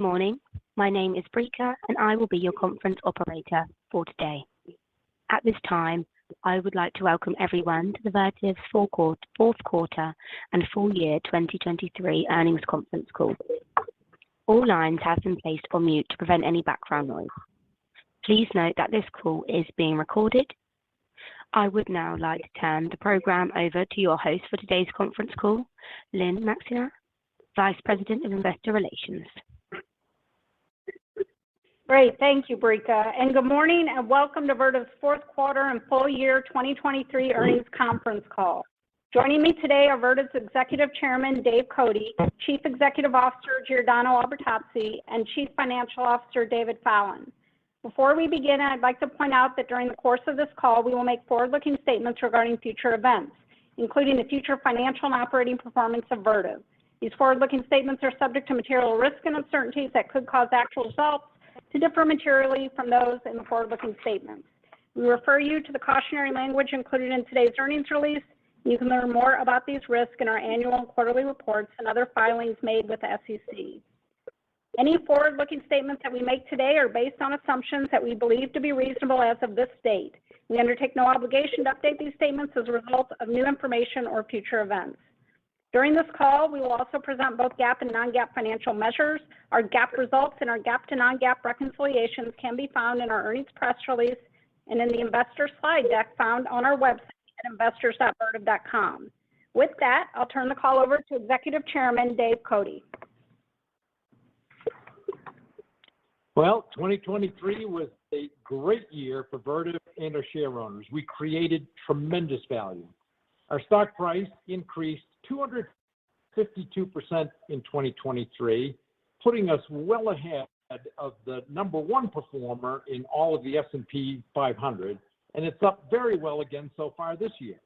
Morning. My name is Brika, and I will be your conference operator for today. At this time, I would like to welcome everyone to the Vertiv fourth quarter and full year 2023 earnings conference call. All lines have been placed on mute to prevent any background noise. Please note that this call is being recorded. I would now like to turn the program over to your host for today's conference call, Lynn Maxeiner, Vice President of Investor Relations. Great. Thank you, Brika. And good morning and welcome to Vertiv's fourth quarter and full year 2023 earnings conference call. Joining me today are Vertiv's Executive Chairman, Dave Cote, Chief Executive Officer, Giordano Albertazzi, and Chief Financial Officer, David Fallon. Before we begin, I'd like to point out that during the course of this call, we will make forward-looking statements regarding future events, including the future financial and operating performance of Vertiv. These forward-looking statements are subject to material risks and uncertainties that could cause actual results to differ materially from those in the forward-looking statements. We refer you to the cautionary language included in today's earnings release. You can learn more about these risks in our annual and quarterly reports and other filings made with the SEC. Any forward-looking statements that we make today are based on assumptions that we believe to be reasonable as of this date. We undertake no obligation to update these statements as a result of new information or future events. During this call, we will also present both GAAP and non-GAAP financial measures. Our GAAP results and our GAAP to non-GAAP reconciliations can be found in our earnings press release and in the investor slide deck found on our website at investors.vertiv.com. With that, I'll turn the call over to Executive Chairman Dave Cote. Well, 2023 was a great year for Vertiv and our share owners. We created tremendous value. Our stock price increased 252% in 2023, putting us well ahead of the number one performer in all of the S&P 500, and it's up very well again so far this year.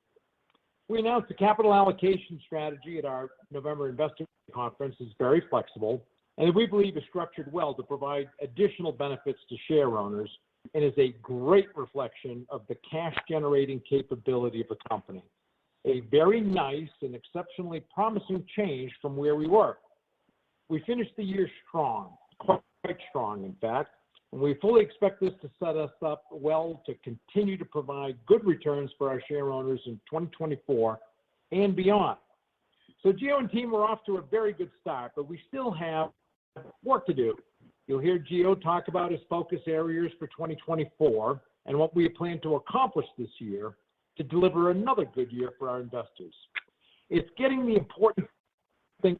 We announced a capital allocation strategy at our November investor conference is very flexible, and we believe is structured well to provide additional benefits to share owners and is a great reflection of the cash-generating capability of the company. A very nice and exceptionally promising change from where we were. We finished the year strong, quite strong in fact, and we fully expect this to set us up well to continue to provide good returns for our share owners in 2024 and beyond. So Gio and team are off to a very good start, but we still have work to do. You'll hear Gio talk about his focus areas for 2024 and what we plan to accomplish this year to deliver another good year for our investors. It's getting the important things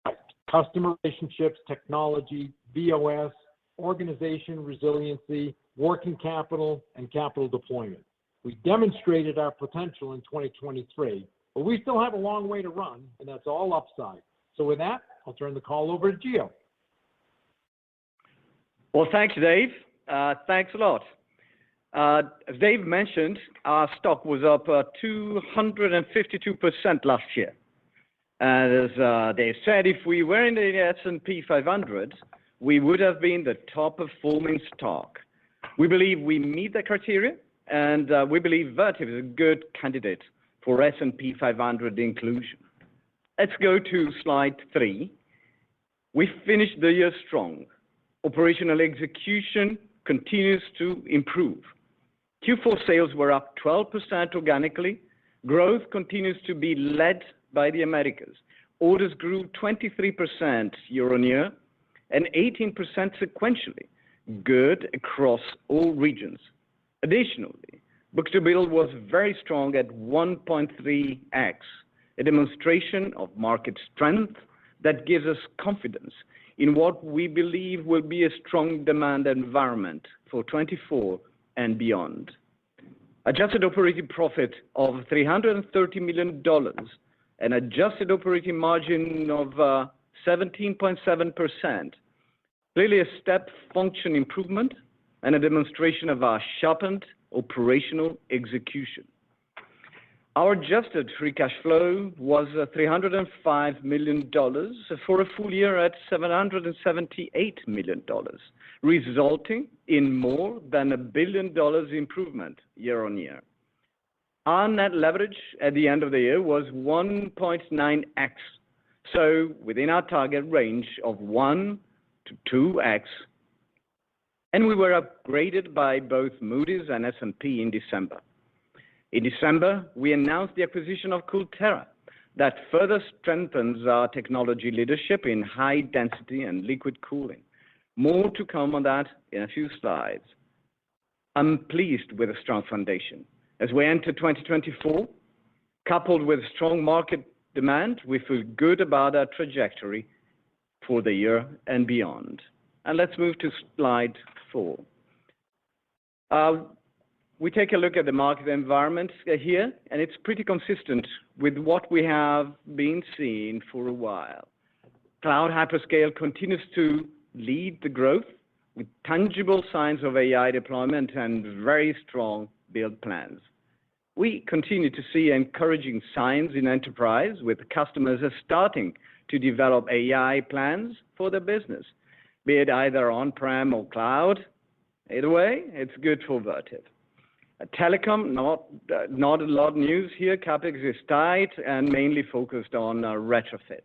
right: customer relationships, technology, VOS, organization resiliency, working capital, and capital deployment. We demonstrated our potential in 2023, but we still have a long way to run, and that's all upside. So with that, I'll turn the call over to Gio. Well, thanks, Dave. Thanks a lot. As Dave mentioned, our stock was up 252% last year. And as Dave said, if we were in the S&P 500, we would have been the top-performing stock. We believe we meet the criteria, and we believe Vertiv is a good candidate for S&P 500 inclusion. Let's go to slide 3. We finished the year strong. Operational execution continues to improve. Q4 sales were up 12% organically. Growth continues to be led by the Americas. Orders grew 23% year-on-year and 18% sequentially, good across all regions. Additionally, book-to-bill was very strong at 1.3x, a demonstration of market strength that gives us confidence in what we believe will be a strong demand environment for 24 and beyond. Adjusted operating profit of $330 million and adjusted operating margin of 17.7%, clearly a step function improvement and a demonstration of our sharpened operational execution. Our adjusted free cash flow was $305 million for a full year at $778 million, resulting in more than $1 billion improvement year on year. Our net leverage at the end of the year was 1.9x, so within our target range of 1 to 2x, and we were upgraded by both Moody's and S&P in December. In December, we announced the acquisition of Coolterra that further strengthens our technology leadership in high density and liquid cooling. More to come on that in a few slides. I'm pleased with a strong foundation. As we enter 2024, coupled with strong market demand, we feel good about our trajectory for the year and beyond. And let's move to slide 4. We take a look at the market environment here, and it's pretty consistent with what we have been seeing for a while. Cloud hyperscale continues to lead the growth with tangible signs of AI deployment and very strong build plans. We continue to see encouraging signs in enterprise, with customers starting to develop AI plans for their business, be it either on-prem or cloud. Either way, it's good for Vertiv. Telecom, not a lot of news here. CapEx is tight and mainly focused on retrofit.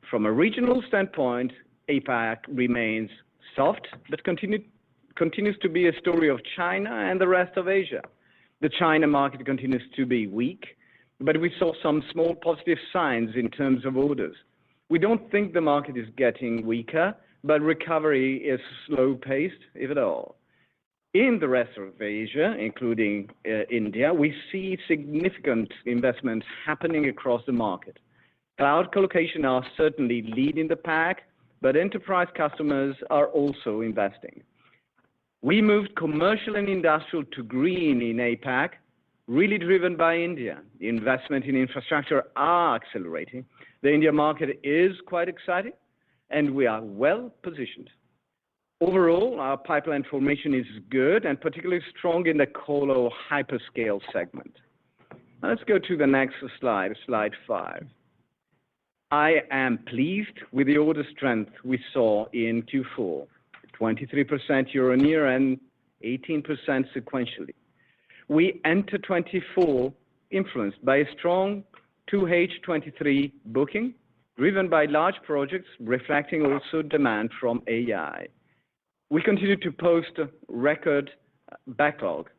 From a regional standpoint, APAC remains soft, but continues to be a story of China and the rest of Asia. The China market continues to be weak, but we saw some small positive signs in terms of orders. We don't think the market is getting weaker, but recovery is slow-paced, if at all. In the rest of Asia, including India, we see significant investments happening across the market. Cloud colocation are certainly leading the pack, but enterprise customers are also investing. We moved commercial and industrial to green in APAC, really driven by India. The investment in infrastructure are accelerating. The India market is quite exciting, and we are well positioned. Overall, our pipeline formation is good and particularly strong in the colo hyperscale segment. Now let's go to the next slide, slide 5. I am pleased with the order strength we saw in Q4, 23% year-on-year and 18% sequentially. We enter 24 influenced by a strong 2H23 booking, driven by large projects, reflecting also demand from AI. We continue to post a record backlog,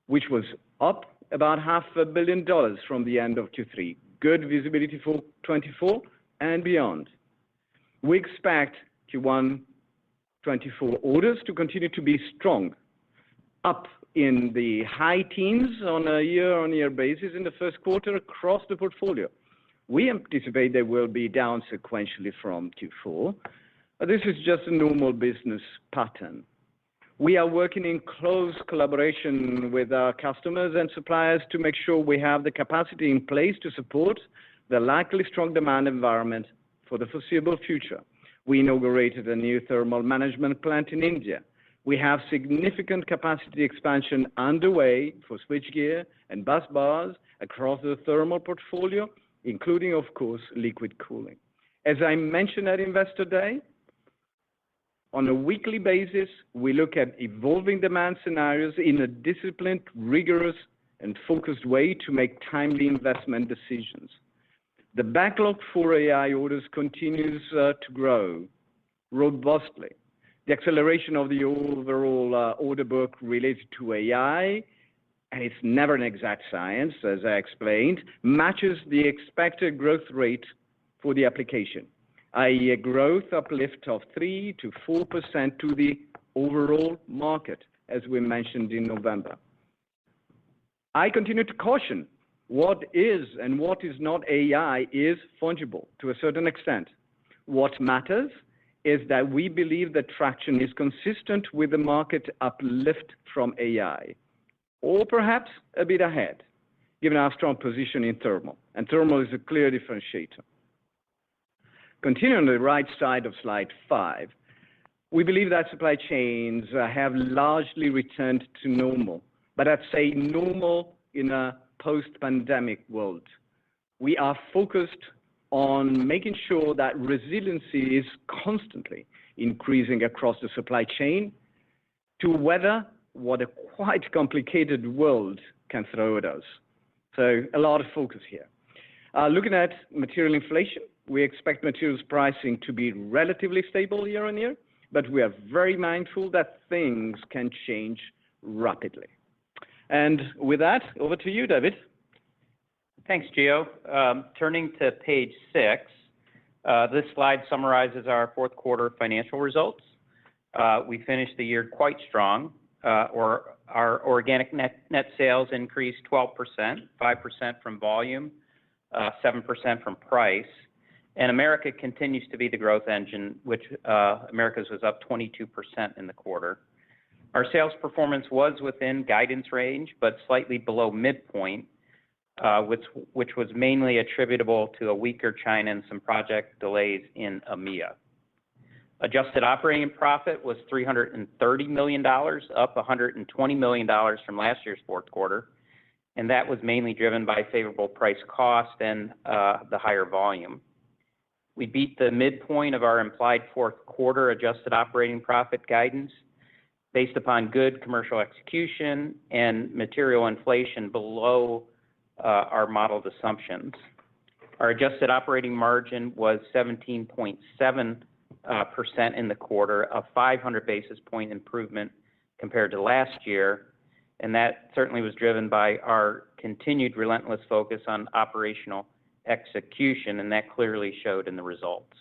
which was up about $500 million from the end of Q3. Good visibility for 24 and beyond. We expect Q1 24 orders to continue to be strong, up in the high teens on a year-on-year basis in the first quarter across the portfolio. We anticipate they will be down sequentially from Q4. This is just a normal business pattern. We are working in close collaboration with our customers and suppliers to make sure we have the capacity in place to support the likely strong demand environment for the foreseeable future. We inaugurated a new thermal management plant in India. We have significant capacity expansion underway for switchgear and bus bars across the thermal portfolio, including, of course, liquid cooling. As I mentioned at Investor Day, on a weekly basis, we look at evolving demand scenarios in a disciplined, rigorous, and focused way to make timely investment decisions. The backlog for AI orders continues to grow robustly. The acceleration of the overall order book related to AI, and it's never an exact science, as I explained, matches the expected growth rate for the application, i.e. a growth uplift of 3 to 4% to the overall market, as we mentioned in November. I continue to caution what is and what is not AI is fungible to a certain extent. What matters is that we believe that traction is consistent with the market uplift from AI, or perhaps a bit ahead, given our strong position in thermal, and thermal is a clear differentiator. Continuing on the right side of slide 5, we believe that supply chains have largely returned to normal, but I'd say normal in a post-pandemic world. We are focused on making sure that resiliency is constantly increasing across the supply chain to weather what a quite complicated world can throw at us. So a lot of focus here. Looking at material inflation, we expect materials pricing to be relatively stable year-on-year, but we are very mindful that things can change rapidly. And with that, over to you, David. Thanks, Gio. Turning to page 6, this slide summarizes our fourth quarter financial results. We finished the year quite strong. Our organic net sales increased 12%, 5% from volume, 7% from price. And America continues to be the growth engine, which Americas was up 22% in the quarter. Our sales performance was within guidance range, but slightly below midpoint, which was mainly attributable to a weaker China and some project delays in EMEA. Adjusted operating profit was $330 million, up $120 million from last year's fourth quarter, and that was mainly driven by favorable price cost and the higher volume. We beat the midpoint of our implied fourth quarter adjusted operating profit guidance based upon good commercial execution and material inflation below our modeled assumptions. Our adjusted operating margin was 17.7% in the quarter, a 500 basis point improvement compared to last year, and that certainly was driven by our continued relentless focus on operational execution, and that clearly showed in the results.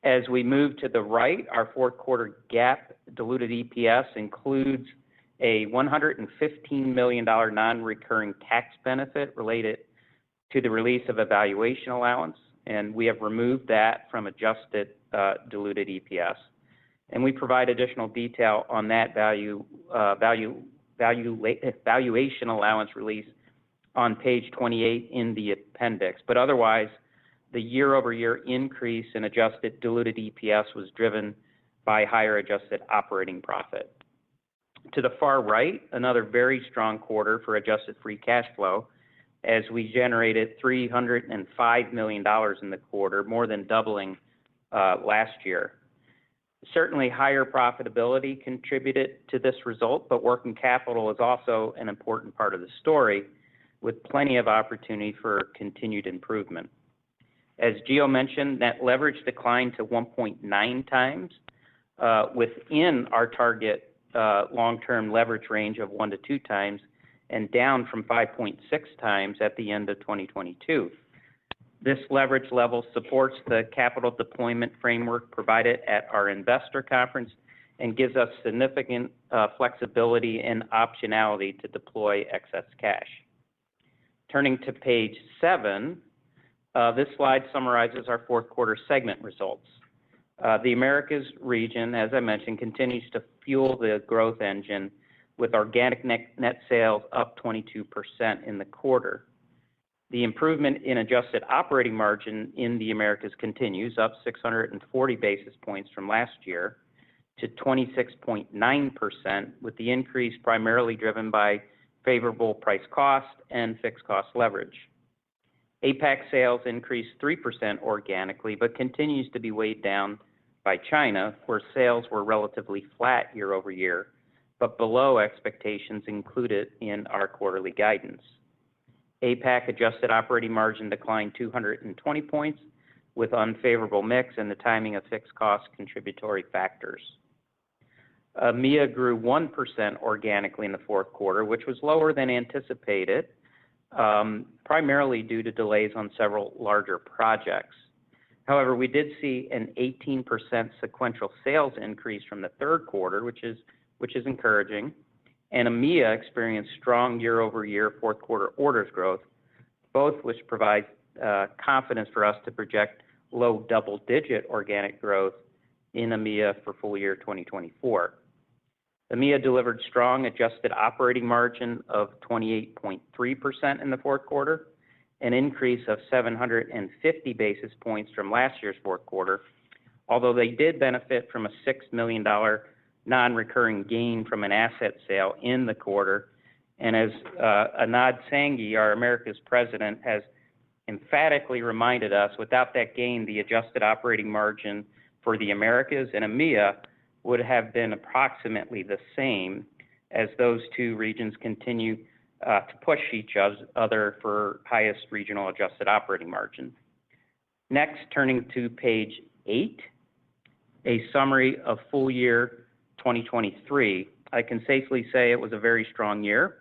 As we move to the right, our fourth quarter GAAP diluted EPS includes a $115 million non-recurring tax benefit related to the release of a valuation allowance, and we have removed that from adjusted diluted EPS. And we provide additional detail on that valuation allowance release on page 28 in the appendix. But otherwise, the year-over-year increase in adjusted diluted EPS was driven by higher adjusted operating profit. To the far right, another very strong quarter for adjusted free cash flow, as we generated $305 million in the quarter, more than doubling last year. Certainly, higher profitability contributed to this result, but working capital is also an important part of the story, with plenty of opportunity for continued improvement. As Gio mentioned, net leverage declined to 1.9 times within our target long-term leverage range of 1 to 2 times, and down from 5.6 times at the end of 2022. This leverage level supports the capital deployment framework provided at our investor conference and gives us significant flexibility and optionality to deploy excess cash. Turning to page 7, this slide summarizes our fourth quarter segment results. The Americas region, as I mentioned, continues to fuel the growth engine with organic net sales up 22% in the quarter. The improvement in adjusted operating margin in the Americas continues, up 640 basis points from last year to 26.9%, with the increase primarily driven by favorable price cost and fixed cost leverage. APAC sales increased 3% organically, but continues to be weighed down by China, where sales were relatively flat year over year, but below expectations included in our quarterly guidance. APAC adjusted operating margin declined 220 points, with unfavorable mix and the timing of fixed cost contributory factors. EMEA grew 1% organically in the fourth quarter, which was lower than anticipated, primarily due to delays on several larger projects. However, we did see an 18% sequential sales increase from the third quarter, which is encouraging, and EMEA experienced strong year-over-year fourth quarter orders growth, both which provide confidence for us to project low double-digit organic growth in EMEA for full year 2024. EMEA delivered strong adjusted operating margin of 28.3% in the fourth quarter, an increase of 750 basis points from last year's fourth quarter, although they did benefit from a $6 million non-recurring gain from an asset sale in the quarter. And as Anand Sanghi, our Americas president, has emphatically reminded us, without that gain, the adjusted operating margin for the Americas and EMEA would have been approximately the same, as those two regions continue to push each other for highest regional adjusted operating margin. Next, turning to page 8, a summary of full year 2023. I can safely say it was a very strong year.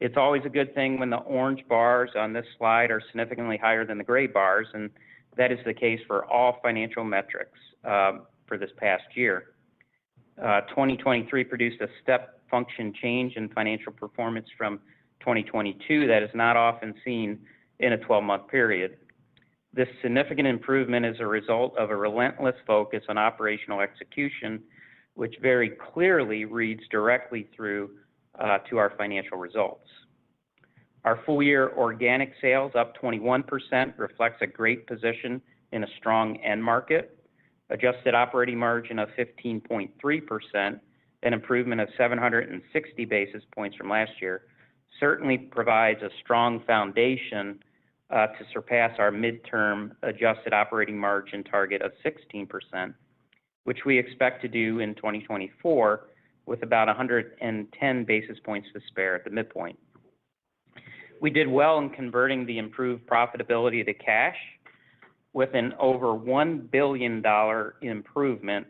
It's always a good thing when the orange bars on this slide are significantly higher than the gray bars, and that is the case for all financial metrics for this past year. 2023 produced a step function change in financial performance from 2022 that is not often seen in a 12-month period. This significant improvement is a result of a relentless focus on operational execution, which very clearly reads directly through to our financial results. Our full-year organic sales, up 21%, reflects a great position in a strong end market. Adjusted operating margin of 15.3%, an improvement of 760 basis points from last year, certainly provides a strong foundation to surpass our midterm adjusted operating margin target of 16%, which we expect to do in 2024 with about 110 basis points to spare at the midpoint. We did well in converting the improved profitability to cash with an over $1 billion improvement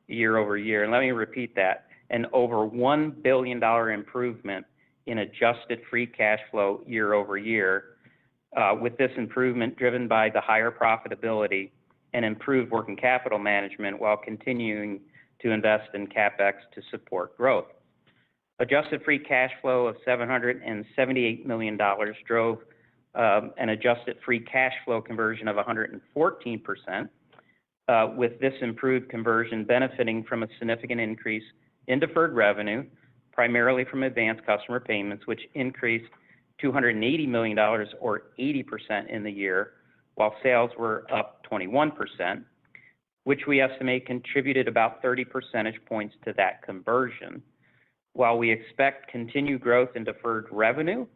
year over year. And let me repeat that, an over $1 billion improvement in adjusted free cash flow year over year, with this improvement driven by the higher profitability and improved working capital management while continuing to invest in CapEx to support growth. Adjusted free cash flow of $778 million drove an adjusted free cash flow conversion of 114%, with this improved conversion benefiting from a significant increase in deferred revenue, primarily from advanced customer payments, which increased $280 million or 80% in the year, while sales were up 21%, which we estimate contributed about 30 percentage points to that conversion. While we expect continued growth in deferred revenue,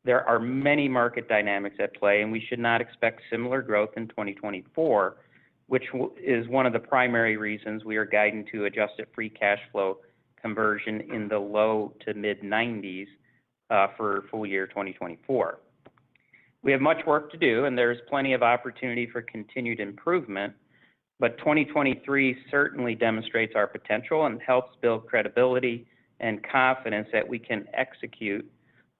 there are many market dynamics at play, and we should not expect similar growth in 2024, which is one of the primary reasons we are guiding to adjusted free cash flow conversion in the low to mid-90s for full year 2024. We have much work to do, and there's plenty of opportunity for continued improvement, but 2023 certainly demonstrates our potential and helps build credibility and confidence that we can execute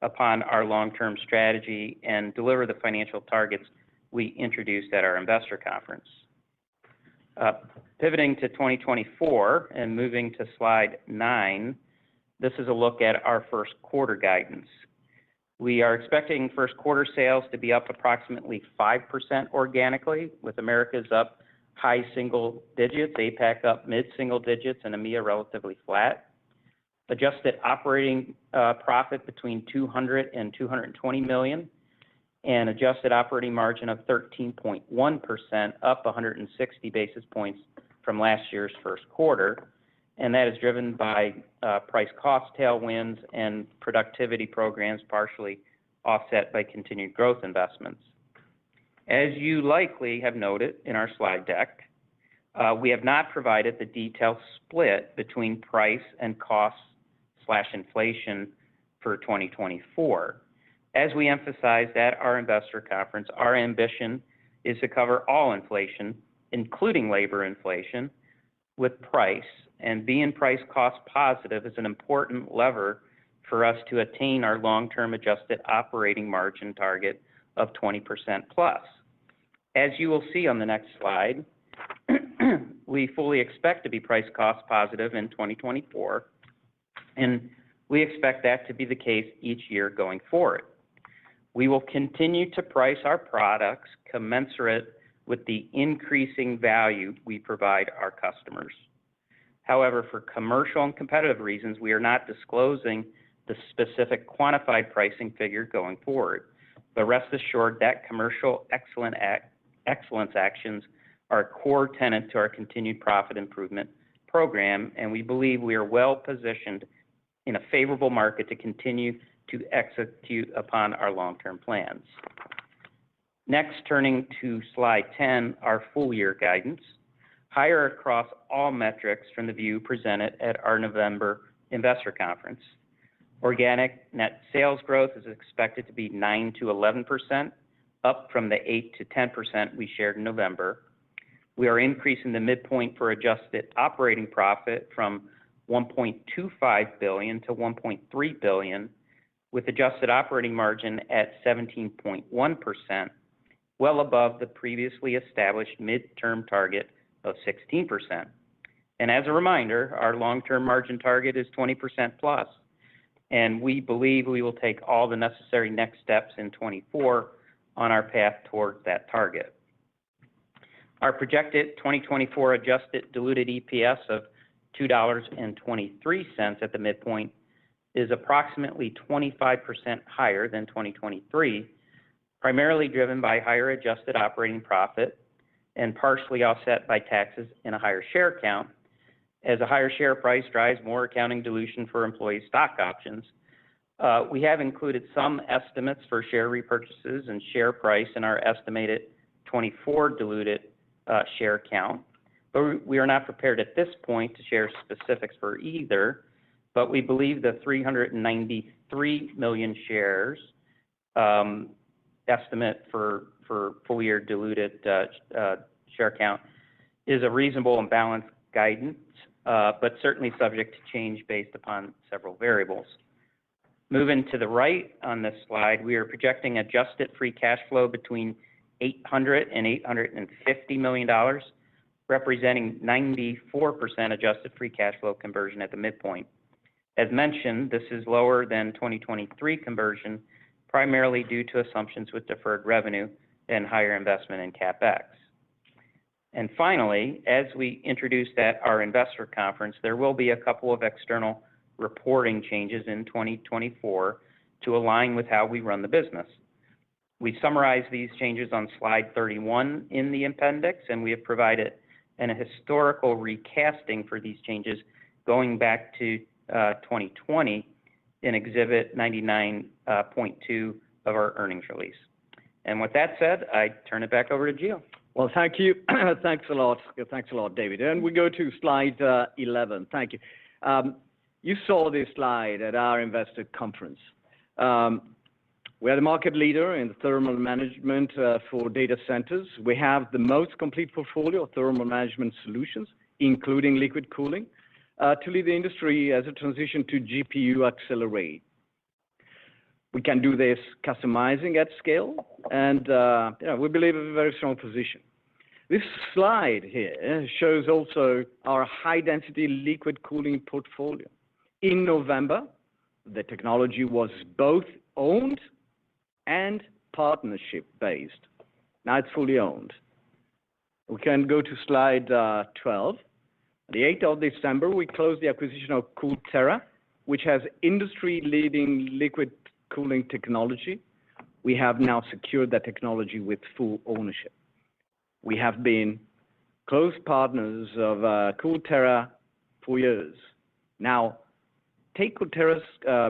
upon our long-term strategy and deliver the financial targets we introduced at our investor conference. Pivoting to 2024 and moving to slide 9, this is a look at our first quarter guidance. We are expecting first quarter sales to be up approximately 5% organically, with Americas up high single digits, APAC up mid-single digits, and EMEA relatively flat. Adjusted operating profit between $200 and $220 million, and adjusted operating margin of 13.1%, up 160 basis points from last year's first quarter. And that is driven by price cost tailwinds and productivity programs, partially offset by continued growth investments. As you likely have noted in our slide deck, we have not provided the detailed split between price and cost/inflation for 2024. As we emphasized at our investor conference, our ambition is to cover all inflation, including labor inflation, with price, and being price cost positive is an important lever for us to attain our long-term adjusted operating margin target of 20% plus. As you will see on the next slide, we fully expect to be price cost positive in 2024, and we expect that to be the case each year going forward. We will continue to price our products commensurate with the increasing value we provide our customers. However, for commercial and competitive reasons, we are not disclosing the specific quantified pricing figure going forward. But rest assured that commercial excellence actions are a core tenet to our continued profit improvement program, and we believe we are well positioned in a favorable market to continue to execute upon our long-term plans. Next, turning to slide 10, our full year guidance, higher across all metrics from the view presented at our November investor conference. Organic net sales growth is expected to be 9 to 11%, up from the 8 to 10% we shared in November. We are increasing the midpoint for adjusted operating profit from $1.25 billion to $1.3 billion, with adjusted operating margin at 17.1%, well above the previously established midterm target of 16%. And as a reminder, our long-term margin target is 20% plus, and we believe we will take all the necessary next steps in 24 on our path towards that target. Our projected 2024 adjusted diluted EPS of $2.23 at the midpoint is approximately 25% higher than 2023, primarily driven by higher adjusted operating profit and partially offset by taxes and a higher share count, as a higher share price drives more accounting dilution for employee stock options. We have included some estimates for share repurchases and share price in our estimated 24 diluted share count, but we are not prepared at this point to share specifics for either, but we believe the 393 million shares estimate for full year diluted share count is a reasonable and balanced guidance, but certainly subject to change based upon several variables. Moving to the right on this slide, we are projecting adjusted free cash flow between $800 and $850 million, representing 94% adjusted free cash flow conversion at the midpoint. As mentioned, this is lower than 2023 conversion, primarily due to assumptions with deferred revenue and higher investment in CapEx. And finally, as we introduced at our investor conference, there will be a couple of external reporting changes in 2024 to align with how we run the business. We summarize these changes on slide 31 in the appendix, and we have provided a historical recasting for these changes going back to 2020 in Exhibit 99.2 of our earnings release. And with that said, I turn it back over to Gio. Well, thank you. Thanks a lot. Thanks a lot, David. And we go to slide 11. Thank you. You saw this slide at our investor conference. We are the market leader in thermal management for data centers. We have the most complete portfolio of thermal management solutions, including liquid cooling, to lead the industry as a transition to GPU accelerate. We can do this customizing at scale, and we believe in a very strong position. This slide here shows also our high-density liquid cooling portfolio. In November, the technology was both owned and partnership-based. Now it's fully owned. We can go to slide 12. On the 8th of December, we closed the acquisition of CoolTera, which has industry-leading liquid cooling technology. We have now secured that technology with full ownership. We have been close partners of CoolTera for years. Now, take CoolTera's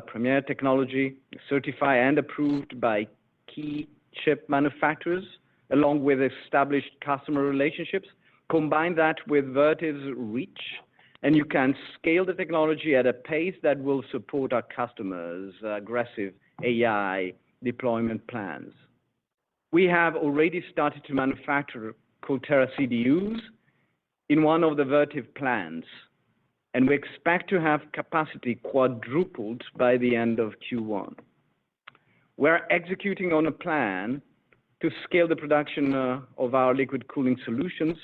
premier technology, certified and approved by key chip manufacturers, along with established customer relationships, combine that with Vertiv's reach, and you can scale the technology at a pace that will support our customers' aggressive AI deployment plans. We have already started to manufacture CoolTera CDUs in one of the Vertiv plants, and we expect to have capacity quadrupled by the end of Q1. We're executing on a plan to scale the production of our liquid cooling solutions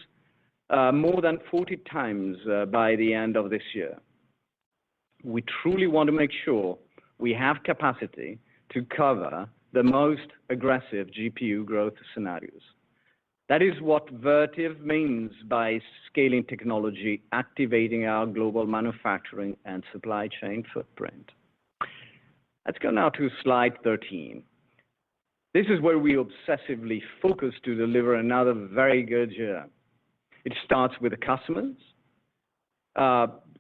more than 40 times by the end of this year. We truly want to make sure we have capacity to cover the most aggressive GPU growth scenarios. That is what Vertiv means by scaling technology, activating our global manufacturing and supply chain footprint. Let's go now to slide 13. This is where we obsessively focus to deliver another very good year. It starts with the customers.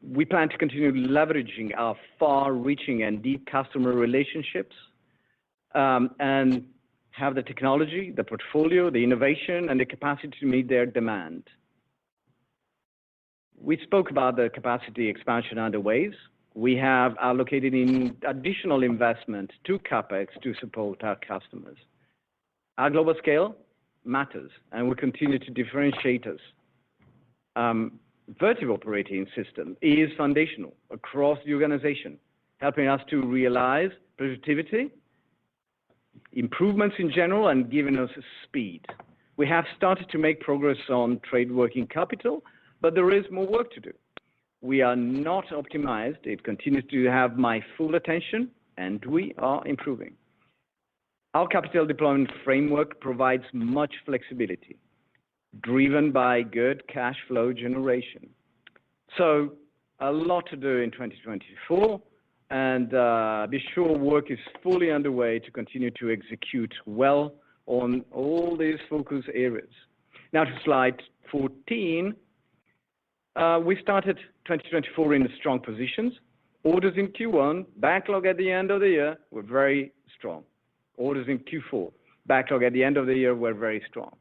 We plan to continue leveraging our far-reaching and deep customer relationships and have the technology, the portfolio, the innovation, and the capacity to meet their demand. We spoke about the capacity expansion underways. We have allocated in additional investment to CapEx to support our customers. Our global scale matters and will continue to differentiate us. Vertiv operating system is foundational across the organization, helping us to realize productivity, improvements in general, and giving us speed. We have started to make progress on trade working capital, but there is more work to do. We are not optimized. It continues to have my full attention, and we are improving. Our capital deployment framework provides much flexibility, driven by good cash flow generation. So a lot to do in 2024, and be sure work is fully underway to continue to execute well on all these focus areas. Now to slide 14. We started 2024 in strong positions. Orders in Q1, backlog at the end of the year were very strong. Orders in Q4, backlog at the end of the year were very strong.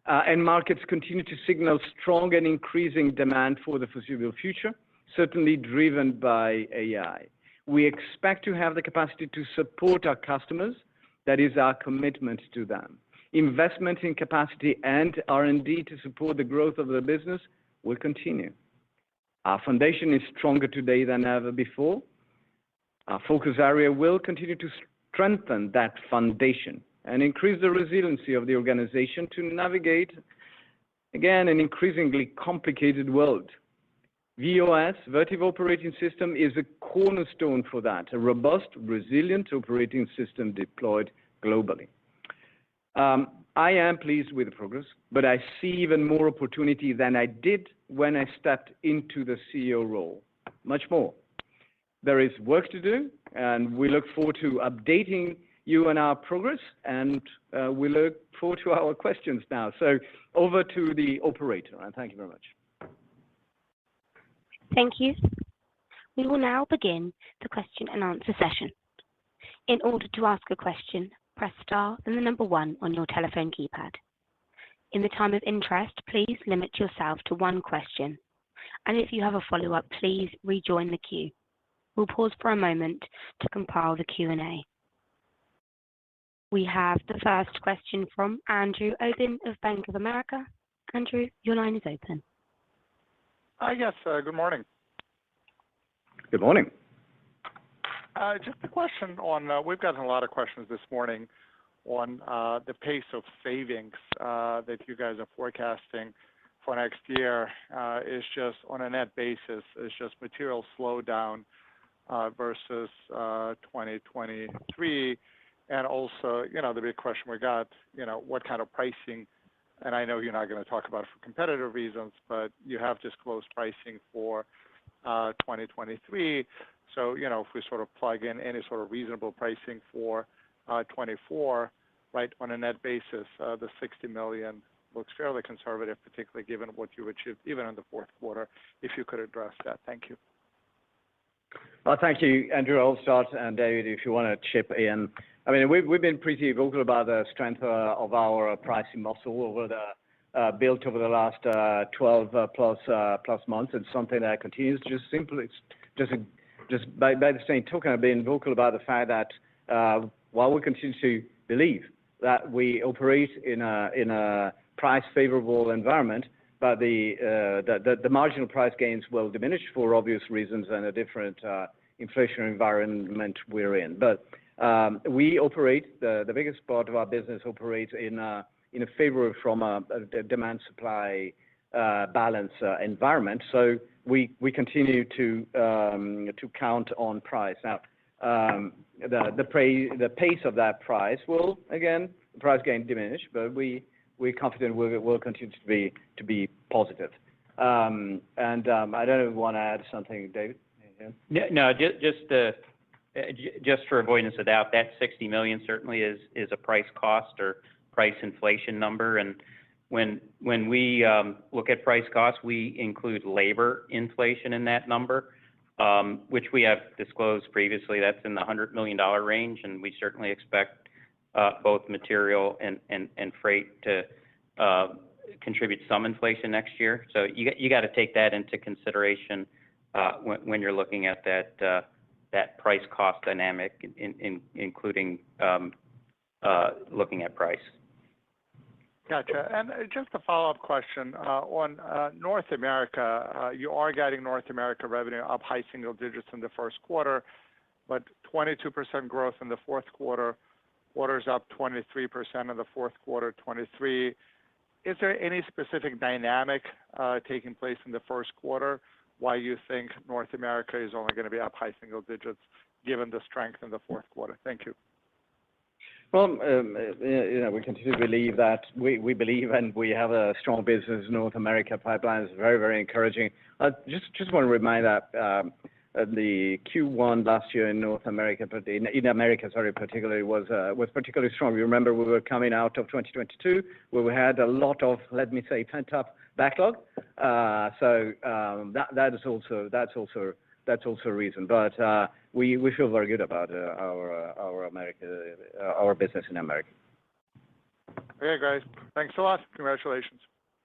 And markets continue to signal strong and increasing demand for the foreseeable future, certainly driven by AI. We expect to have the capacity to support our customers. That is our commitment to them. Investment in capacity and R&D to support the growth of the business will continue. Our foundation is stronger today than ever before. Our focus area will continue to strengthen that foundation and increase the resiliency of the organization to navigate, again, an increasingly complicated world. VOS, Vertiv Operating System, is a cornerstone for that, a robust, resilient operating system deployed globally. I am pleased with the progress, but I see even more opportunity than I did when I stepped into the CEO role. Much more. There is work to do, and we look forward to updating you on our progress, and we look forward to our questions now. So over to the operator, and thank you very much. Thank you. We will now begin the question and answer session. In order to ask a question, press star then the number 1 on your telephone keypad. In the time of interest, please limit yourself to 1 question. And if you have a follow-up, please rejoin the queue. We'll pause for a moment to compile the Q&A. We have the first question from Andrew Obin of Bank of America. Andrew, your line is open. Yes, good morning. Good morning. Just a question on, we've gotten a lot of questions this morning on the pace of savings that you guys are forecasting for next year is just on a net basis, is just material slowdown versus 2023. And also, the big question we got, what kind of pricing, and I know you're not going to talk about it for competitive reasons, but you have disclosed pricing for 2023. So, if we sort of plug in any sort of reasonable pricing for 24, right, on a net basis, the $60 million looks fairly conservative, particularly given what you achieved even in the fourth quarter. If you could address that. Thank you. Well, thank you, Andrew. I'll start, and David, if you want to chip in. I mean, we've been pretty vocal about the strength of our pricing muscle over the built over the last 12 plus months. It's something that continues. Just by the same token, I've been vocal about the fact that while we continue to believe that we operate in a price favorable environment, but the marginal price gains will diminish for obvious reasons and a different inflationary environment we're in. But we operate, the biggest part of our business operates in a favor from a demand supply balance environment. So we continue to count on price. Now, the pace of that price will, again, the price gain diminish, but we're confident we'll continue to be positive. And I don't know if you want to add something, David? Yeah. No, just for avoidance of doubt, that $60 million certainly is a price cost or price inflation number. And when we look at price cost, we include labor inflation in that number, which we have disclosed previously. That's in the $100 million range, and we certainly expect both material and freight to contribute some inflation next year. So you got to take that into consideration when you're looking at that price cost dynamic, including looking at price. Gotcha. And just a follow-up question on North America. You are getting North America revenue up high single digits in the first quarter, but 22% growth in the fourth quarter. Orders up 23% in the fourth quarter, 23. Is there any specific dynamic taking place in the first quarter why you think North America is only going to be up high single digits given the strength in the fourth quarter? Thank you. Well, we continue to believe that we believe and we have a strong business. North America pipeline is very, very encouraging. Just want to remind that the Q1 last year in North America, but in America, sorry, particularly was particularly strong. You remember we were coming out of 2022 where we had a lot of, let me say, pent-up backlog. So that's also a reason. But we feel very good about our business in America. Okay, guys. Thanks a lot. Congratulations.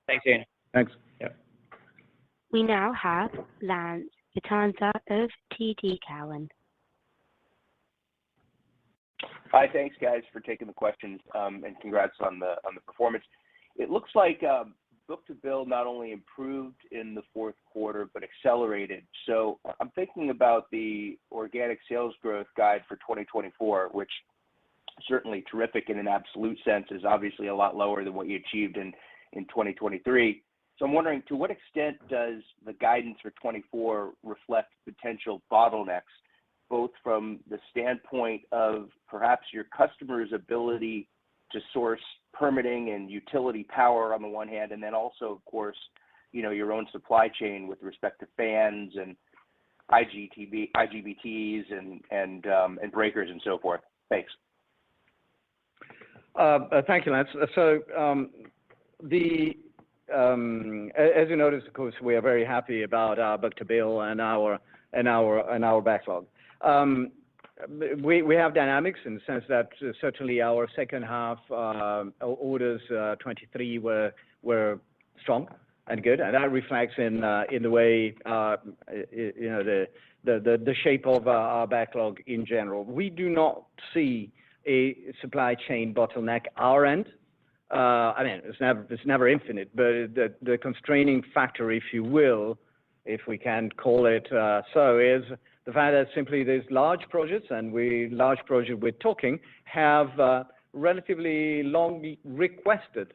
Thanks, Daniel. Thanks. Yeah. We now have Lance Vitanza of TD Cowen. Hi, thanks guys for taking the questions, and congrats on the performance. It looks like book-to-bill not only improved in the fourth quarter but accelerated. So I'm thinking about the organic sales growth guide for 2024, which certainly terrific in an absolute sense is obviously a lot lower than what you achieved in 2023. So I'm wondering, to what extent does the guidance for 24 reflect potential bottlenecks, both from the standpoint of perhaps your customers' ability to source permitting and utility power on the one hand, and then also, of course, your own supply chain with respect to fans and IGBTs and breakers and so forth? Thanks. Thank you, Lance. So as you noticed, of course, we are very happy about our book-to-bill and our backlog. We have dynamics in the sense that certainly our second half orders 23 were strong and good, and that reflects in the way the shape of our backlog in general. We do not see a supply chain bottleneck our end. I mean, it's never infinite, but the constraining factor, if you will, if we can call it so, is the fact that simply these large projects, and large projects we're talking, have relatively long requested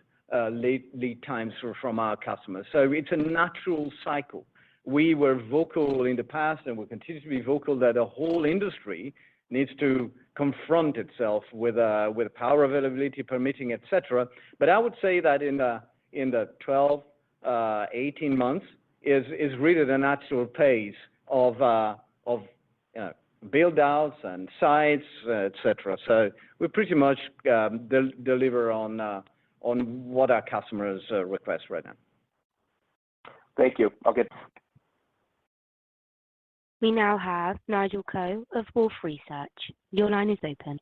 lead times from our customers. So it's a natural cycle. We were vocal in the past and will continue to be vocal that the whole industry needs to confront itself with power availability, permitting, etc. But I would say that in the 12, 18 months is really the natural pace of build-outs and sites, etc. So we pretty much deliver on what our customers request right now. Thank you. We now have Nigel Coe of Wolfe Research. Your line is open.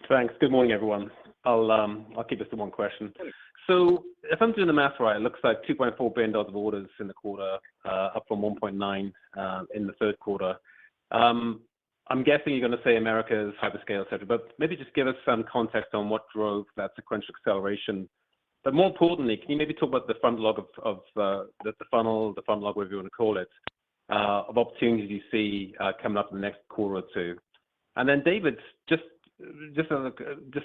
Thanks. Good morning, everyone. I'll keep this to one question. So if I'm doing the math right, it looks like $2.4 billion of orders in the quarter, up from $1.9 in the third quarter. I'm guessing you're going to say America's hyperscale, etc., but maybe just give us some context on what drove that sequential acceleration. But more importantly, can you maybe talk about the front log of the funnel, the front log, whatever you want to call it, of opportunities you see coming up in the next quarter or two? And then, David, just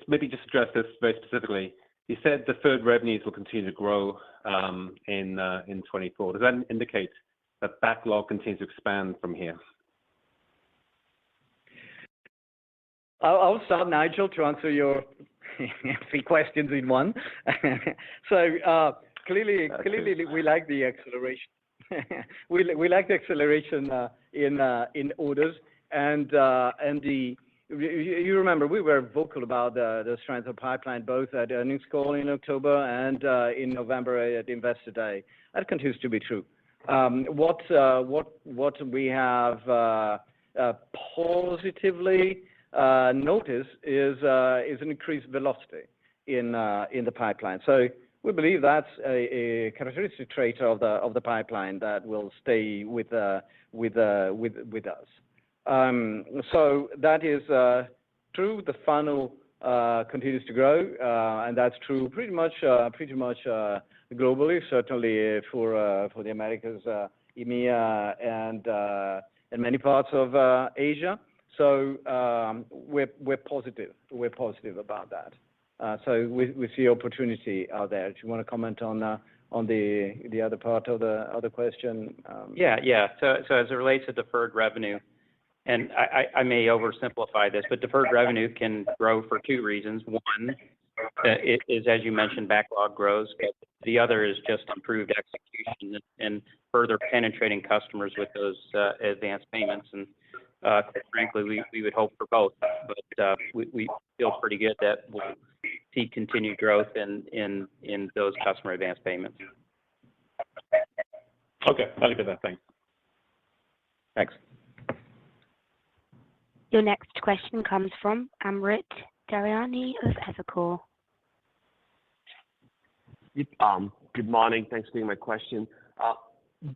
maybe address this very specifically. You said deferred revenues will continue to grow in 24. Does that indicate that backlog continues to expand from here? I'll start, Nigel, to answer your 3 questions in one. So clearly, we like the acceleration. we like the acceleration in orders, and you remember we were vocal about the strength of pipeline both at earnings call in October and in November at Investor Day. That continues to be true. What we have positively noticed is an increased velocity in the pipeline. So we believe that's a characteristic trait of the pipeline that will stay with us. So that is true. The funnel continues to grow, and that's true pretty much globally, certainly for the Americas, EMEA, and many parts of Asia. So we're positive. We're positive about that. So we see opportunity out there. Do you want to comment on the other part of the other question? Yeah. So as it relates to deferred revenue, and I may oversimplify this, but deferred revenue can grow for two reasons. One is, as you mentioned, backlog grows, but the other is just improved execution and further penetrating customers with those advanced payments. And frankly, we would hope for both, but we feel pretty good that we'll see continued growth in those customer advanced payments. Okay, I'll leave it there. Thanks. Thanks. Your next question comes from Amit Daryanani of Evercore. Good morning. Thanks for taking my question.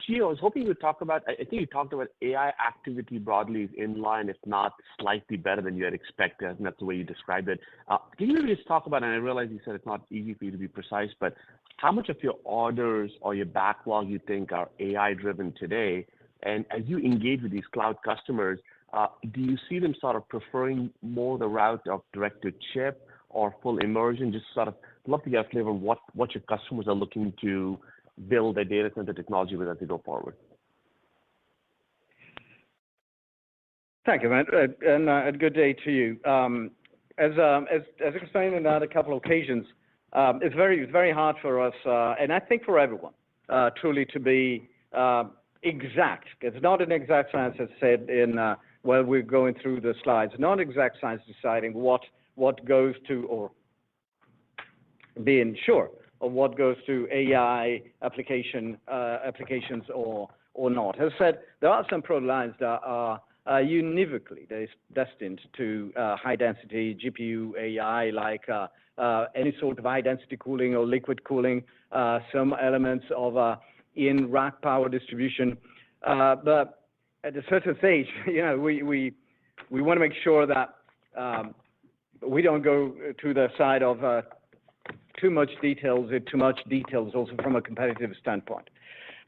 Gio, I was hoping you would talk about, I think you talked about AI activity broadly is in line, if not slightly better than you had expected. I think that's the way you described it. Can you maybe just talk about, and I realize you said it's not easy for you to be precise, but how much of your orders or your backlog you think are AI-driven today? And as you engage with these cloud customers, do you see them sort of preferring more the route of direct-to-chip or full immersion? Just sort of love to get a flavor of what your customers are looking to build their data center technology with as they go forward. Thank you, man, and a good day to you. As explained on a couple of occasions, it's very hard for us, and I think for everyone, truly to be exact. It's not an exact science, as said while we're going through the slides. Not exact science deciding what goes to, or being sure of what goes to AI applications or not. As I said, there are some product lines that are univocally destined to high-density GPU AI, like any sort of high-density cooling or liquid cooling, some elements of in-rack power distribution. But at a certain stage, we want to make sure that we don't go to the side of too much details also from a competitive standpoint.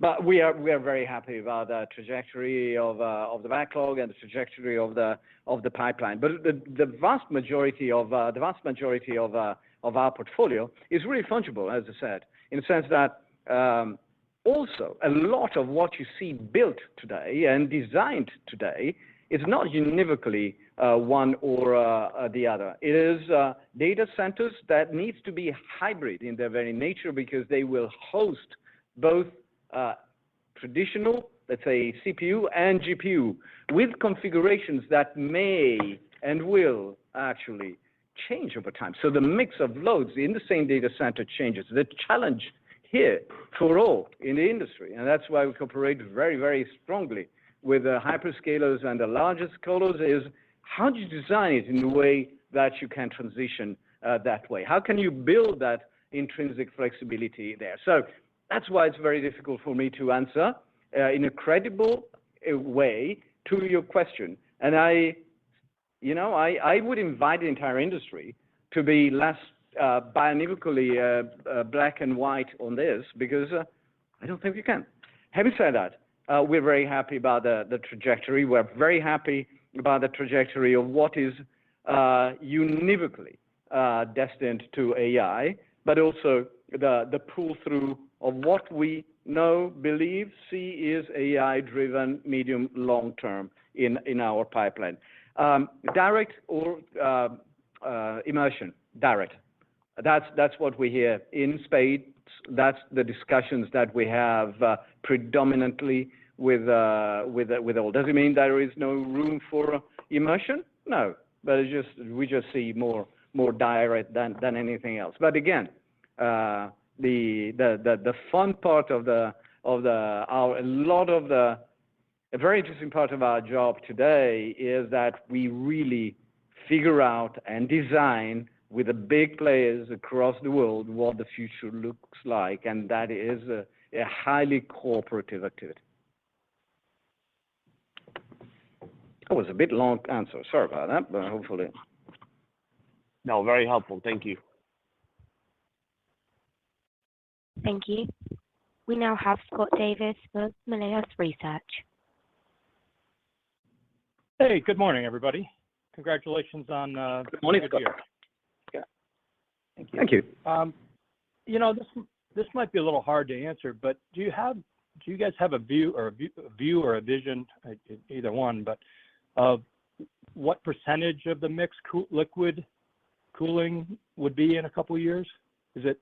But we are very happy about the trajectory of the backlog and the trajectory of the pipeline. But the vast majority of our portfolio is really fungible, as I said, in the sense that also a lot of what you see built today and designed today is not univocally one or the other. It is data centers that needs to be hybrid in their very nature, because they will host both traditional, let's say, CPU and GPU, with configurations that may and will actually change over time. So the mix of loads in the same data center changes. The challenge here for all in the industry, and that's why we cooperate very, very strongly with the hyperscalers and the largest colos, is how do you design it in a way that you can transition that way? How can you build that intrinsic flexibility there? So that's why it's very difficult for me to answer in a credible way to your question. And I would invite the entire industry to be less biunically black and white on this, because I don't think we can. Having said that, we're very happy about the trajectory. We're very happy about the trajectory of what is univocally destined to AI, but also the pull-through of what we know, believe, see is AI-driven, medium, long-term in our pipeline. Direct or immersion? Direct. That's what we hear in spades. That's the discussions that we have predominantly with all. Does it mean there is no room for immersion? No, but we just see more direct than anything else. But again, the fun part of a very interesting part of our job today is that we really figure out and design with the big players across the world what the future looks like, and that is a highly cooperative activity. That was a bit long answer. Sorry about that, but hopefully. No, very helpful. Thank you. Thank you. We now have Scott Davis of Melius Research. Hey, good morning, everybody. Congratulations on Good morning, a good Scott. year. Yeah. Thank you. You know, this might be a little hard to answer, but do you guys have a view or a vision, either one, but of what percentage of the mix liquid cooling would be in a couple of years? Is it,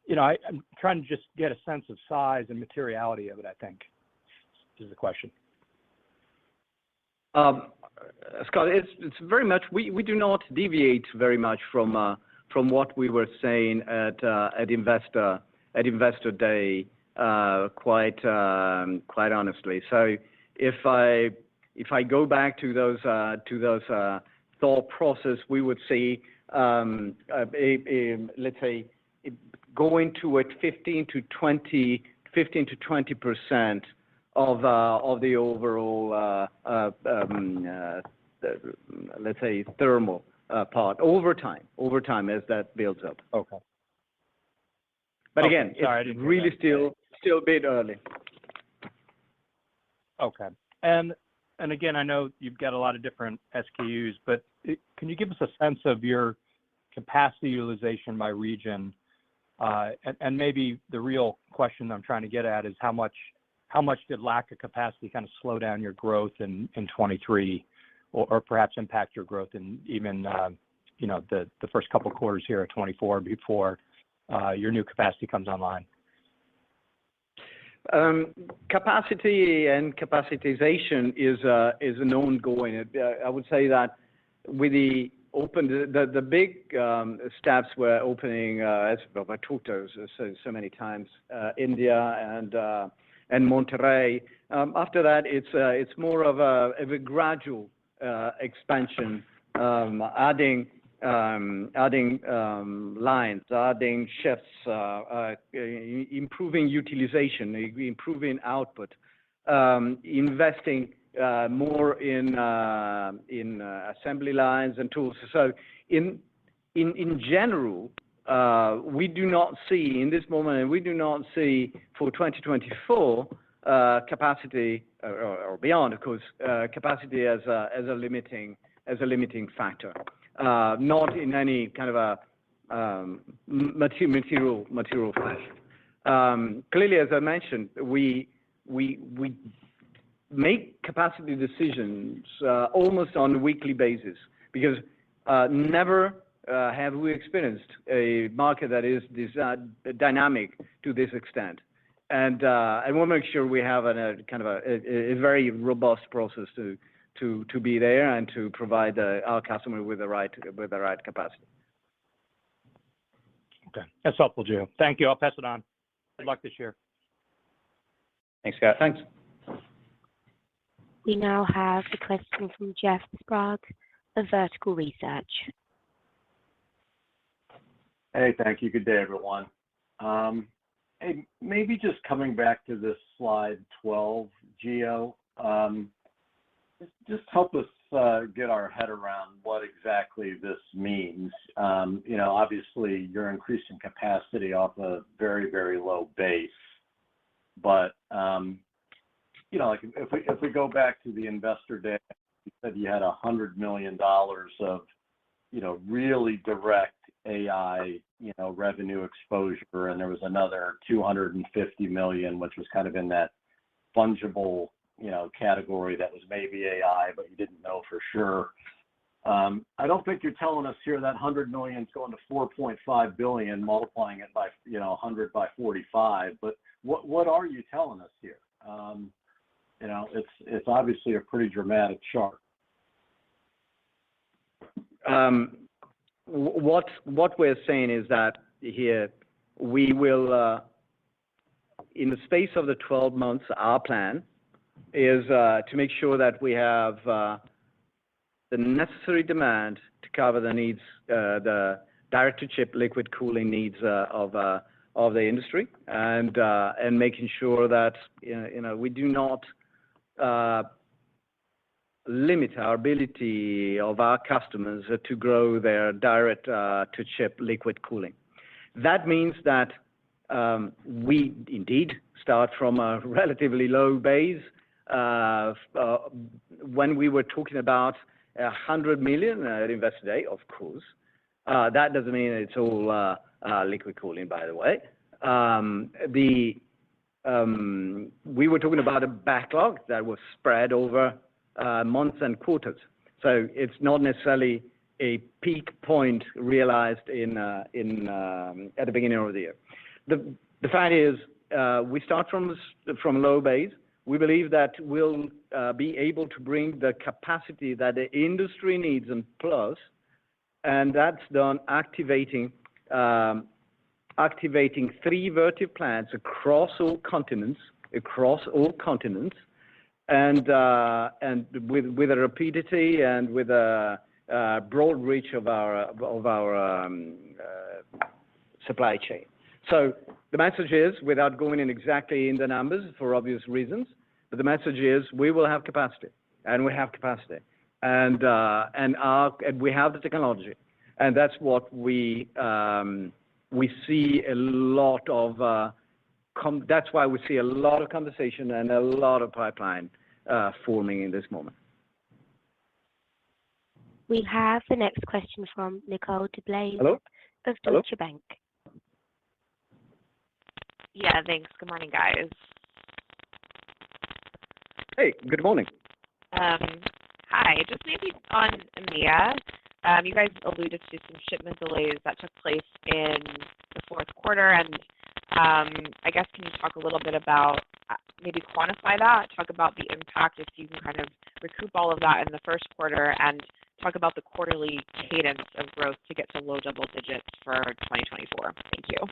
you know, I'm trying to just get a sense of size and materiality of it, I think, is the question. Scott, it's very much, we do not deviate very much from what we were saying at Investor Day, quite honestly. So if I go back to those thought process, we would see let's say going to 15 to 20% of the overall let's say thermal part over time as that builds up. Okay. But okay. again, Sorry, it's really still a bit early. Okay. And again, I know you've got a lot of different SKUs, but can you give us a sense of your capacity utilization by region? And maybe the real question I'm trying to get at is how much did lack of capacity kind of slow down your growth in 23, or perhaps impact your growth in even you know, the first couple of quarters here at 24 before your new capacity comes online? Capacity and capacitization is an ongoing. I would say that with the big steps we're opening, as I talked to so many times, India and Monterrey. After that, it's more of a gradual expansion, adding lines, adding shifts, improving utilization, improving output, investing more in assembly lines and tools. So in general, we do not see in this moment, and we do not see for 2024 capacity or beyond, of course, capacity as a limiting factor. Not in any kind of a material fashion. Clearly, as I mentioned, we make capacity decisions almost on a weekly basis, because never have we experienced a market that is this dynamic to this extent. And I want to make sure we have a kind of a very robust process to be there and to provide our customer with the right capacity. Okay, that's helpful, Joe. Thank you. I'll pass it on. Good luck this year. Thanks, Scott. Thanks. We now have a question from Jeff Sprague of Vertical Research. Hey, thank you. Good day, everyone. Hey, maybe just coming back to this slide 12, Gio, just help us get our head around what exactly this means. You know, obviously you're increasing capacity off a very, very low base, but you know, like if we go back to the Investor Day, you said you had $100 million of, you know, really direct AI, you know, revenue exposure, and there was another $250 million, which was kind of in that fungible, you know, category that was maybe AI, but you didn't know for sure. I don't think you're telling us here that $100 million is going to $4.5 billion, multiplying it by, you know, 100 by 45. But what are you telling us here? You know, it's obviously a pretty dramatic chart. What we're saying is that here we will, in the space of the 12 months, our plan is to make sure that we have the necessary demand to cover the needs, the direct-to-chip liquid cooling needs of the industry, and making sure that you know we do not limit our ability of our customers to grow their direct to chip liquid cooling. That means that we indeed start from a relatively low base. When we were talking about $100 million at Investor Day, of course, that doesn't mean it's all liquid cooling, by the way. We were talking about a backlog that was spread over months and quarters. So it's not necessarily a peak point realized at the beginning of the year. The fact is, we start from low base. We believe that we'll be able to bring the capacity that the industry needs and plus, and that's done activating 3 Vertiv plants across all continents, and with a rapidity and with a broad reach of our supply chain. So the message is, without going in exactly in the numbers for obvious reasons, but the message is we will have capacity, and we have capacity, and we have the technology, and that's what we see a lot of. That's why we see a lot of conversation and a lot of pipeline forming in this moment. We have the next question from Nicole DeBlase of Deutsche Bank. Yeah, thanks. Good morning, guys. Hey, good morning. Hi. Just maybe on EMEA, you guys alluded to some shipment delays that took place in the fourth quarter, and I guess can you talk a little bit about, maybe quantify that, talk about the impact if you can kind of recoup all of that in the first quarter, and talk about the quarterly cadence of growth to get to low double digits for 2024. Thank you.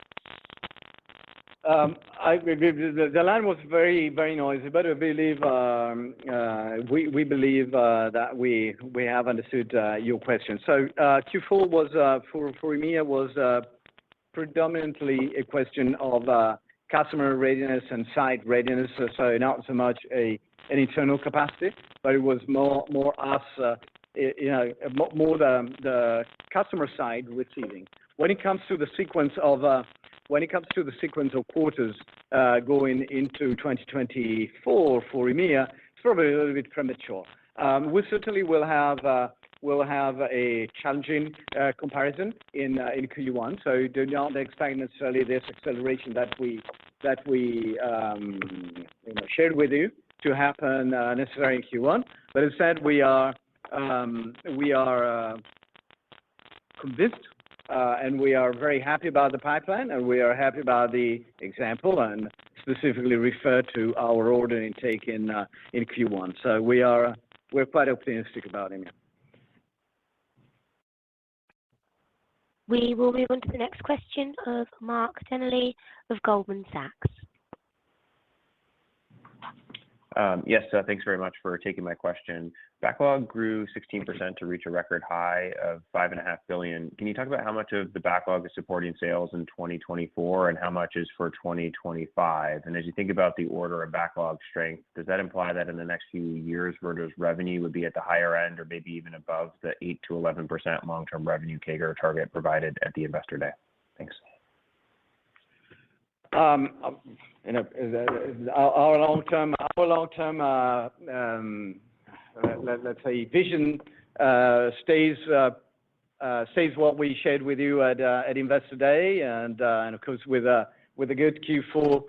The line was very, very noisy, but we believe that we have understood your question. So Q4 was for EMEA was predominantly a question of customer readiness and site readiness. So not so much an internal capacity, but it was more us, more the customer side receiving. When it comes to the sequence of quarters going into 2024 for EMEA, it's probably a little bit premature. We certainly will have a challenging comparison in Q1. So do not expect necessarily this acceleration that we shared with you to happen necessarily in Q1. But instead, we are convinced. And we are very happy about the pipeline, and we are happy about the example, and specifically refer to our order intake in Q1. So we're quite optimistic about it. We will move on to the next question of Mark Delaney of Goldman Sachs. Yes, thanks very much for taking my question. Backlog grew 16% to reach a record high of $5.5 billion. Can you talk about how much of the backlog is supporting sales in 2024 and how much is for 2025? And as you think about the order of backlog strength, does that imply that in the next few years, Vertiv's revenue would be at the higher end or maybe even above the 8 to 11% long-term revenue CAGR target provided at the Investor Day? Thanks. Our long-term, let's say, vision stays what we shared with you at Investor Day, and of course with a good Q4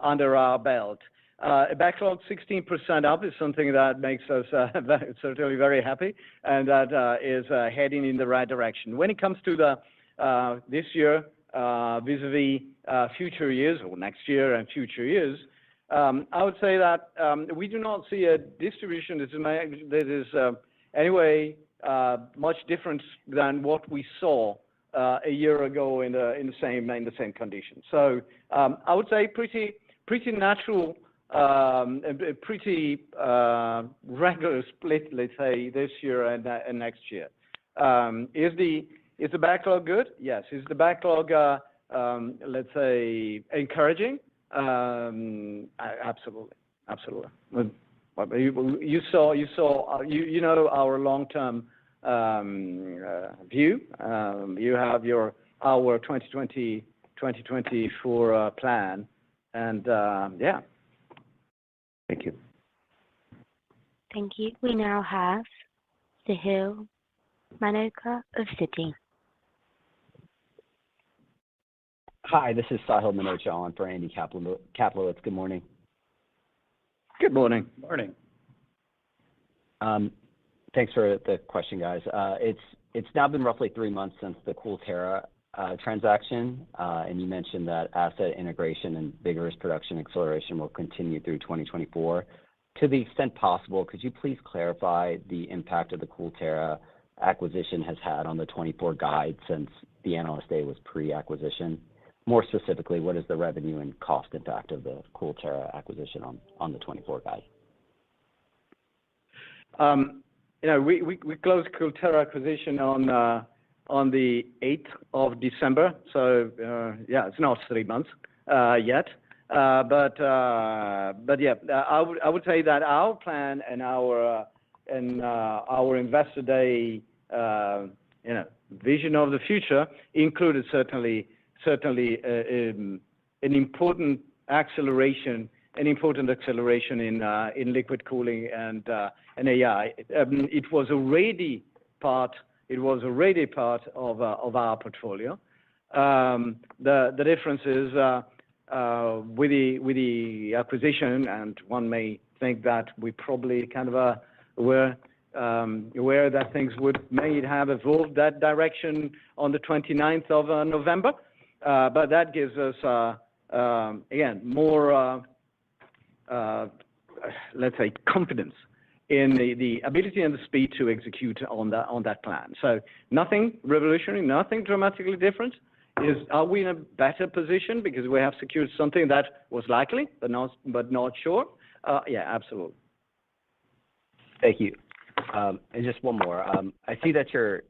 under our belt. A backlog 16% up is something that makes us certainly very happy, and that is heading in the right direction. When it comes to this year vis-a-vis future years or next year and future years, I would say that we do not see a distribution that is anyway much different than what we saw a year ago in the same conditions. So I would say pretty natural, pretty regular split, let's say, this year and next year. Is the backlog good? Yes. Is the backlog, let's say, encouraging? Absolutely. You know our long-term view. You have our 2024 plan, and yeah. Thank you. Thank you. We now have Sahil Manocha of Citi. Hi, this is Sahil Manocha on for Andy Kaplowitz. Good morning. Good morning. Morning. Thanks for the question, guys. It's now been roughly 3 months since the CoolTera transaction, and you mentioned that asset integration and vigorous production acceleration will continue through 2024. To the extent possible, could you please clarify the impact of the CoolTera acquisition has had on the 24 guide since the Analyst Day was pre-acquisition? More specifically, what is the revenue and cost impact of the CoolTera acquisition on the 24 guide? We closed CoolTera acquisition on the 8th of December, so yeah, it's not 3 months yet. But yeah, I would say that our plan and our Investor Day vision of the future included certainly an important acceleration in liquid cooling and AI. It was already part of our portfolio. The difference is with the acquisition, and one may think that we probably kind of were aware that things may have evolved that direction on the 29th of November. But that gives us, again, more, let's say, confidence in the ability and the speed to execute on that plan. So nothing revolutionary, nothing dramatically different. Are we in a better position because we have secured something that was likely but not sure? Yeah, absolutely. Thank you. And just one more. I see that your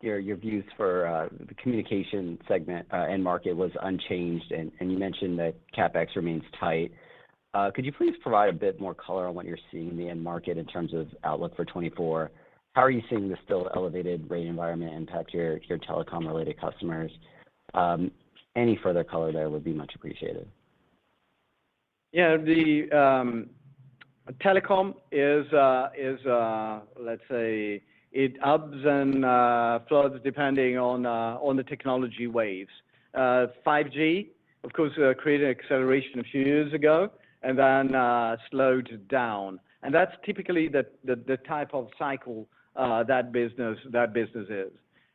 views for the communication segment end market was unchanged, and you mentioned that CapEx remains tight. Could you please provide a bit more color on what you're seeing in the end market in terms of outlook for 24? How are you seeing the still elevated rate environment impact your telecom-related customers? Any further color there would be much appreciated. Yeah, the telecom is let's say, it ebbs and flows depending on the technology waves. 5G, of course, created an acceleration a few years ago and then slowed down. And that's typically the type of cycle that business is.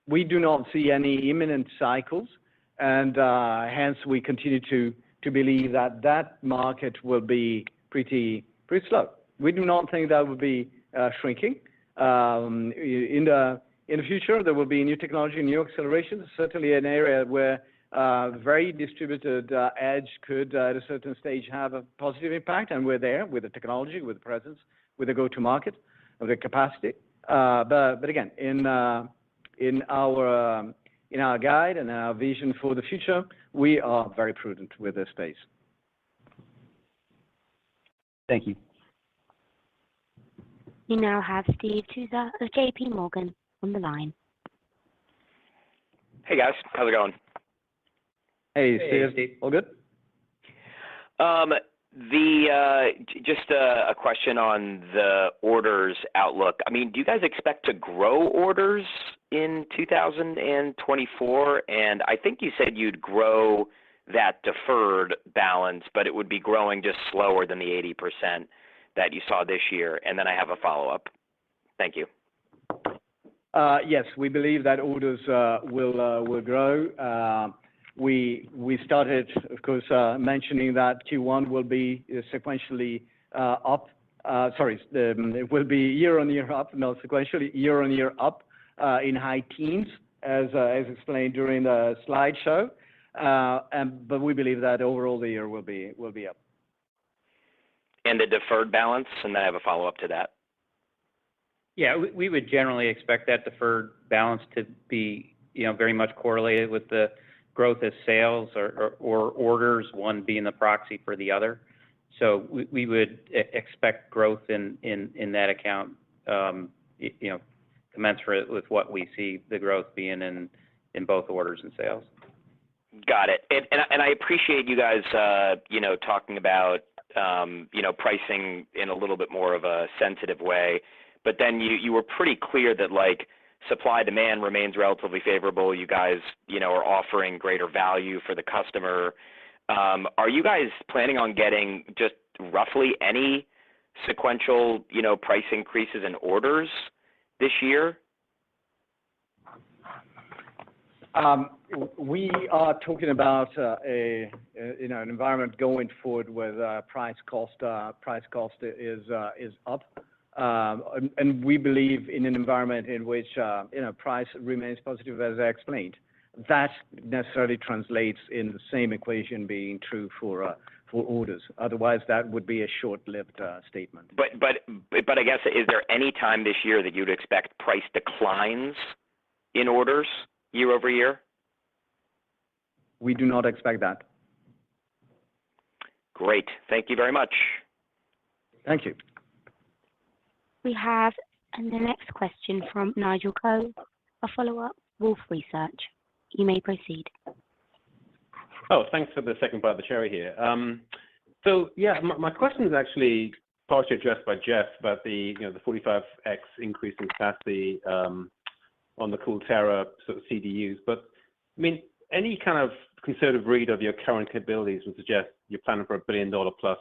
We do not see any imminent cycles, and hence we continue to believe that market will be pretty slow. We do not think that will be shrinking. In the future, there will be new technology, new accelerations, certainly an area where very distributed edge could, at a certain stage, have a positive impact, and we're there with the technology, with the presence, with the go-to-market, with the capacity. But again, in our guide and our vision for the future, we are very prudent with this space. Thank you. You now have Steve Tusa of JP Morgan on the line. Hey, guys. How's it going? Hey, Steve. All good? Just a question on the orders outlook. I mean, do you guys expect to grow orders in 2024? And I think you said you'd grow that deferred balance, but it would be growing just slower than the 80% that you saw this year. And then I have a follow-up. Thank you. Yes, we believe that orders will grow. We started, of course, mentioning that Q1 will be sequentially up. It will be year-on-year up, not sequentially, year-on-year up in high teens, as explained during the slideshow. But we believe that overall the year will be up. And the deferred balance, and then I have a follow-up to that. Yeah, we would generally expect that deferred balance to be, very much correlated with the growth of sales or orders, one being the proxy for the other. So we would expect growth in that account, commensurate with what we see the growth being in both orders and sales. Got it. And I appreciate you guys, talking about, pricing in a little bit more of a sensitive way. But then you were pretty clear that, like, supply demand remains relatively favorable. You guys, are offering greater value for the customer. Are you guys planning on getting just roughly any sequential, price increases in orders this year? We are talking about an environment going forward with price cost is up, and we believe in an environment in which price remains positive, as I explained. That necessarily translates in the same equation being true for orders. Otherwise, that would be a short-lived statement. But I guess, is there any time this year that you'd expect price declines in orders year over year? We do not expect that. Great. Thank you very much. Thank you. We have the next question from Nigel Coe, a follow-up, Wolfe Research. You may proceed. Oh, thanks for the second bite of the cherry here. My question is actually partially addressed by Jeff about the 45x increase in capacity on the Coolterra sort of CDUs. But I mean, any kind of conservative read of your current capabilities would suggest you're planning for $1 billion plus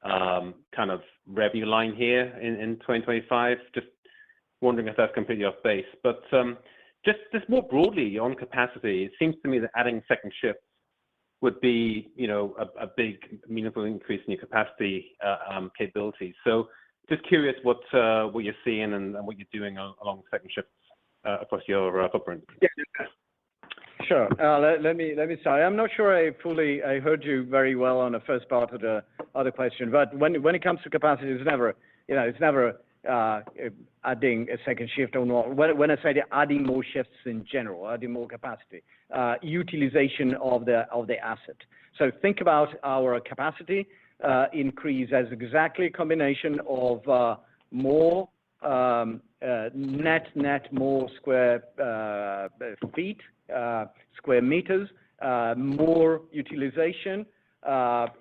kind of revenue line here in 2025. Just wondering if that's completely off base. But just more broadly on capacity, it seems to me that adding second shifts would be, a big, meaningful increase in your capacity capabilities. So just curious what you're seeing and what you're doing along second shifts across your footprint. Yeah. Sure. Let me start. I'm not sure I heard you very well on the first part of the other question, but when it comes to capacity, it's never adding a second shift or not. When I say adding more shifts in general, adding more capacity, utilization of the asset. So think about our capacity increase as exactly a combination of more net more square feet, square meters, more utilization,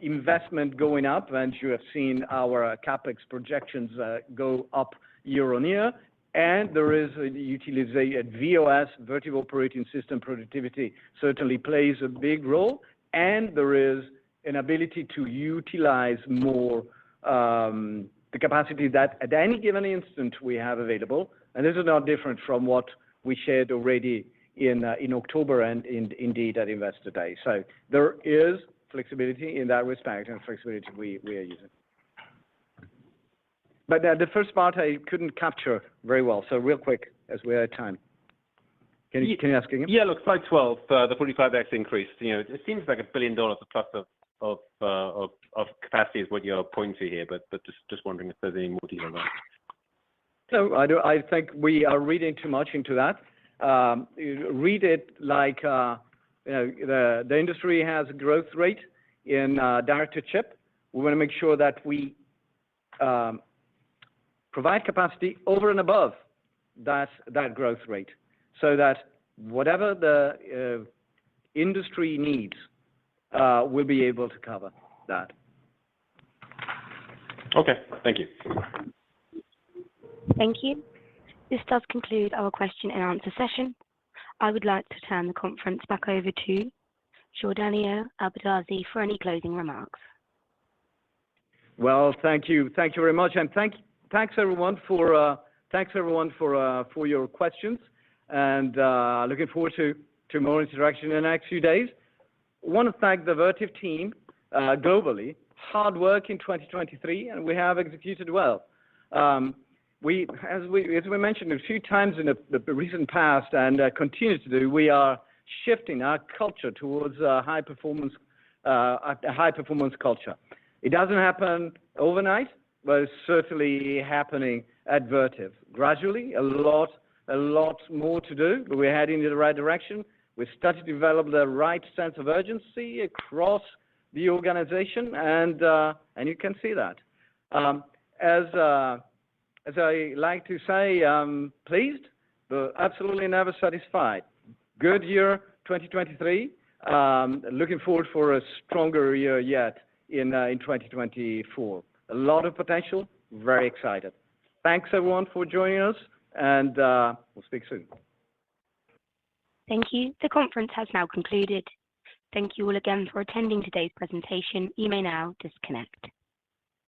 investment going up, and you have seen our CapEx projections go up year on year, and there is a utilization, VOS, Vertiv Operating System productivity certainly plays a big role, and there is an ability to utilize more the capacity that at any given instant we have available, and this is not different from what we shared already in October and indeed at Investor Day. So there is flexibility in that respect and flexibility we are using. But the first part I couldn't capture very well, so real quick as we're out of time. Can you ask again? Yeah, look, slide 12, the 45x increase. It seems like $1 billion plus of capacity is what you're pointing to here, but just wondering if there's any more detail on that. No, I think we are reading too much into that. Read it like the industry has a growth rate in direct to chip. We want to make sure that we provide capacity over and above that growth rate, so that whatever the industry needs, we'll be able to cover that. Okay, thank you. Thank you. This does conclude our question and answer session. I would like to turn the conference back over to Giordano Albertazzi for any closing remarks. Well, thank you very much, and thanks everyone for your questions, and looking forward to more interaction in the next few days. I want to thank the Vertiv team globally. Hard work in 2023, and we have executed well. As we mentioned a few times in the recent past and continue to do, we are shifting our culture towards a high performance culture. It doesn't happen overnight, but it's certainly happening at Vertiv. Gradually, a lot more to do, but we're heading in the right direction. We're starting to develop the right sense of urgency across the organization, and you can see that. As I like to say, pleased, but absolutely never satisfied. Good year, 2023. Looking forward for a stronger year yet in 2024. A lot of potential. Very excited. Thanks everyone for joining us, and we'll speak soon. Thank you. The conference has now concluded. Thank you all again for attending today's presentation. You may now disconnect.